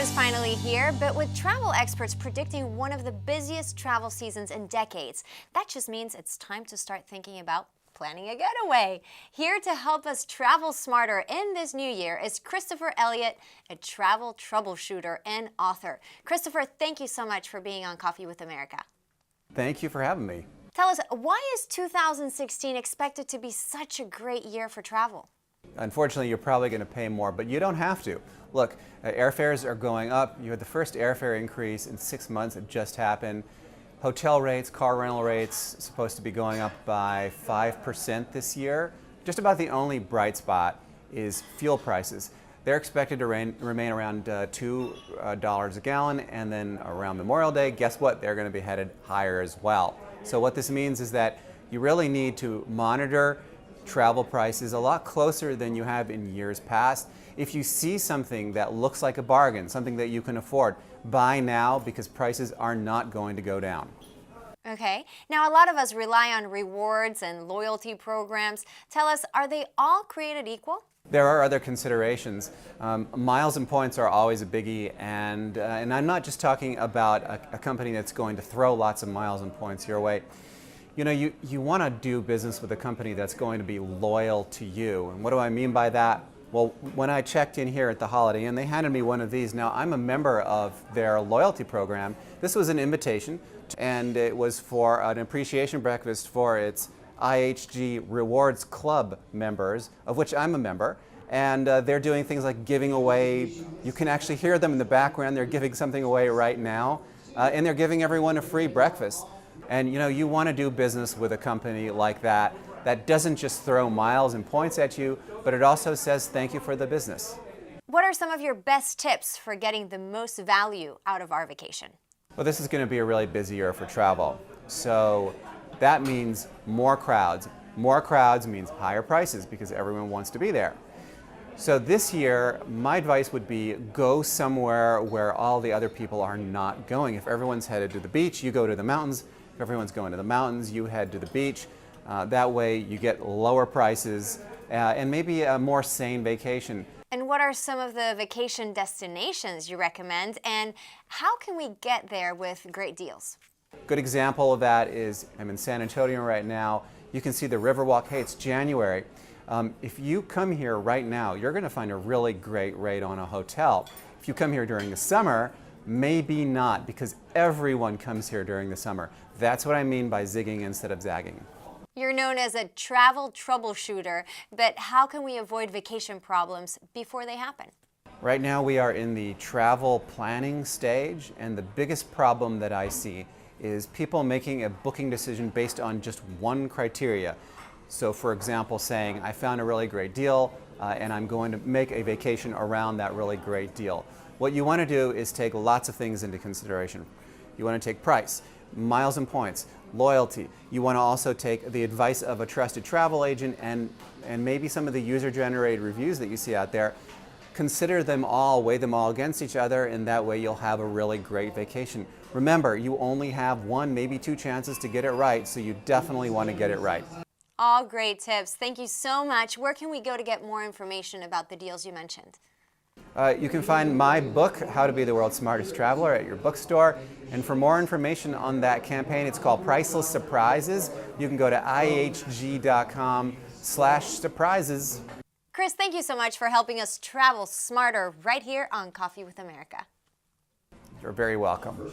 is finally here, but with travel experts predicting one of the busiest travel seasons in decades, that just means it's time to start thinking about planning a getaway. Here to help us travel smarter in this new year is Christopher Elliot, a travel troubleshooter and author. Christopher, thank you so much for being on Coffee with America. Thank you for having me. Tell us, why is 2016 expected to be such a great year for travel? Unfortunately, you're probably going to pay more, but you don't have to. Look, airfares are going up. You had the first airfare increase in 6 months. It just happened. Hotel rates, car rental rates, supposed to be going up by 5% this year. Just about the only bright spot is fuel prices. They're expected to remain around $2 a gallon, and then around Memorial Day, guess what? They're going to be headed higher as well. So what this means is that you really need to monitor travel prices a lot closer than you have in years past. If you see something that looks like a bargain, something that you can afford, buy now because prices are not going to go down. Okay. Now, a lot of us rely on rewards and loyalty programs. Tell us, are they all created equal? There are other considerations. Miles and points are always a biggie, and I'm not just talking about a company that's going to throw lots of miles and points your way. You know, you want to do business with a company that's going to be loyal to you. And what do I mean by that? Well, when I checked in here at the Holiday Inn, they handed me one of these. Now, I'm a member of their loyalty program. This was an invitation, and it was for an appreciation breakfast for its IHG Rewards Club members, of which I'm a member. And they're doing things like giving away, you can actually hear them in the background, they're giving something away right now, and they're giving everyone a free breakfast. And you know, you want to do business with a company like that that doesn't just throw miles and points at you, but it also says thank you for the business. What are some of your best tips for getting the most value out of our vacation? Well, this is going to be a really busy year for travel. So that means more crowds. More crowds means higher prices because everyone wants to be there. So this year, my advice would be go somewhere where all the other people are not going. If everyone's headed to the beach, you go to the mountains. If everyone's going to the mountains, you head to the beach. That way you get lower prices and maybe a more sane vacation. And what are some of the vacation destinations you recommend, and how can we get there with great deals? Good example of that is I'm in San Antonio right now. You can see the Riverwalk. Hey, it's January. If you come here right now, you're going to find a really great rate on a hotel. If you come here during the summer, maybe not, because everyone comes here during the summer. That's what I mean by zigging instead of zagging. You're known as a travel troubleshooter, but how can we avoid vacation problems before they happen? Right now we are in the travel planning stage, and the biggest problem that I see is people making a booking decision based on just one criteria. So for example, saying, I found a really great deal and I'm going to make a vacation around that really great deal. What you want to do is take lots of things into consideration. You want to take price, miles and points, loyalty. You want to also take the advice of a trusted travel agent and maybe some of the user-generated reviews that you see out there. Consider them all, weigh them all against each other, and that way you'll have a really great vacation. Remember, you only have one, maybe two chances to get it right, so you definitely want to get it right. All great tips. Thank you so much. Where can we go to get more information about the deals you mentioned? You can find my book, How to Be the World's Smartest Traveler, at your bookstore. And for more information on that campaign, it's called Priceless Surprises. You can go to ihg.com/surprises. Chris, thank you so much for helping us travel smarter right here on Coffee with America. You're very welcome.